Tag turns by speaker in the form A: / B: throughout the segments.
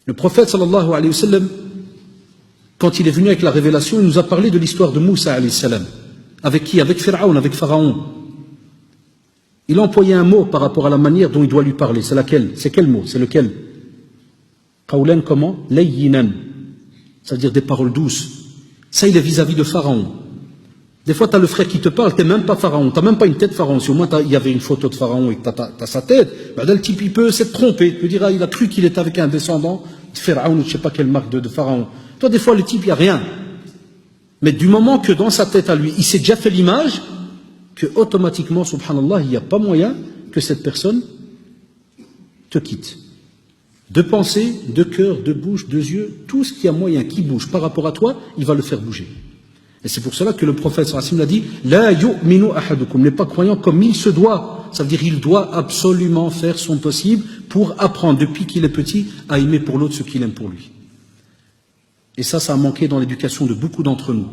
A: Le prophète sallallahu alayhi wa sallam, quand il est venu avec la révélation, il nous a parlé de l'histoire de Moussa alayhi salam. Avec qui? Avec Pharaon, avec Pharaon. Il a employé un mot par rapport à la manière dont il doit lui parler. C'est laquelle? C'est quel mot? C'est lequel? Qawlan comment? Layyinan. Ça veut dire des paroles douces. Ça, il est vis-à-vis de Pharaon. Des fois, tu as le frère qui te parle, tu n'es même pas Pharaon, tu n'as même pas une tête Pharaon. Si au moins il y avait une photo de Pharaon et que tu as sa tête, ben là, le type, il peut s'être trompé. Il peut dire, ah, il a cru qu'il était avec un descendant de Pharaon ou je ne sais pas quelle marque de Pharaon. Toi, des fois, le type, il n'y a rien. Mais du moment que dans sa tête à lui, il s'est déjà fait l'image, que automatiquement, subhanallah, il n'y a pas moyen que cette personne te quitte. De pensée, de cœur, de bouche, de yeux, tout ce qui a moyen qui bouge par rapport à toi, il va le faire bouger. Et c'est pour cela que le prophète sallallahu alayhi wa sallam l'a dit, la yu'minu ahadukum, n'est pas croyant comme il se doit. Ça veut dire qu'il doit absolument faire son possible pour apprendre depuis qu'il est petit à aimer pour l'autre ce qu'il aime pour lui. Et ça a manqué dans l'éducation de beaucoup d'entre nous.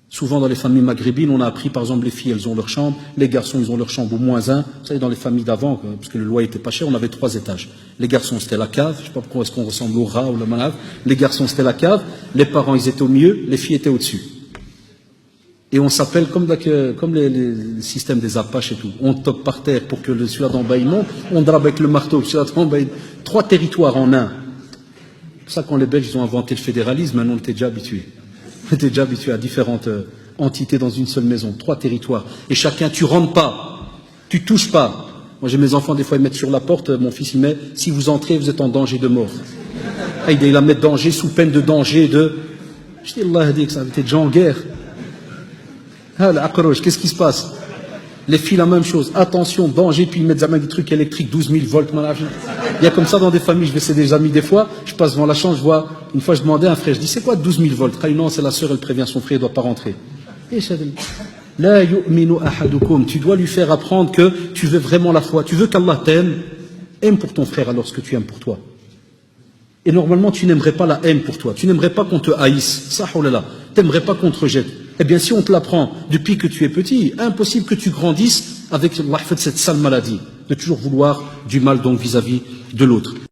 A: Souvent dans les familles maghrébines, on a appris par exemple les filles, elles ont leur chambre, les garçons, ils ont leur chambre au moins un. Vous savez, dans les familles d'avant, parce que le loyer était pas cher, on avait 3 étages. Les garçons, c'était la cave, je sais pas pourquoi est-ce qu'on ressemble au rat ou la malave. Les garçons, c'était la cave, les parents, ils étaient au milieu, les filles étaient au-dessus. Et on s'appelle comme les systèmes des Apaches et tout. On toque par terre pour que celui-là d'en bas il monte, on drape avec le marteau, celui-là d'en bas, 3 territoires en un. C'est pour ça quand les Belges ils ont inventé le fédéralisme, maintenant on était déjà habitués. On était déjà habitué à différentes entités dans une seule maison, 3 territoires. Et chacun, tu rentres pas, tu touches pas. Moi j'ai mes enfants, des fois ils mettent sur la porte, mon fils il met, si vous entrez, vous êtes en danger de mort. Il la met danger, sous peine de danger, de... Je dis, Allah a dit que ça avait été déjà en guerre. Ah, l'aqrouj, qu'est-ce qui se passe? Les filles, la même chose. Attention, danger, puis ils mettent des trucs électriques, 12 000 volts. Il y a comme ça dans des familles, je vais céder des amis des fois, je passe devant la chambre, je vois, une fois je demandais à un frère, je dis, c'est quoi 12 000 volts? Ah, non, c'est la sœur, elle prévient son frère, il ne doit pas rentrer. La yu'minu ahadukum, tu dois lui faire apprendre que tu veux vraiment la foi, tu veux qu'Allah t'aime, aime pour ton frère alors ce que tu aimes pour toi. Et normalement, tu n'aimerais pas la haine pour toi, tu n'aimerais pas qu'on te haïsse, ça, oh là là, tu n'aimerais pas qu'on te rejette. Eh bien, si on te l'apprend depuis que tu es petit, impossible que tu grandisses avec cette sale maladie, de toujours vouloir du mal donc vis-à-vis de l'autre.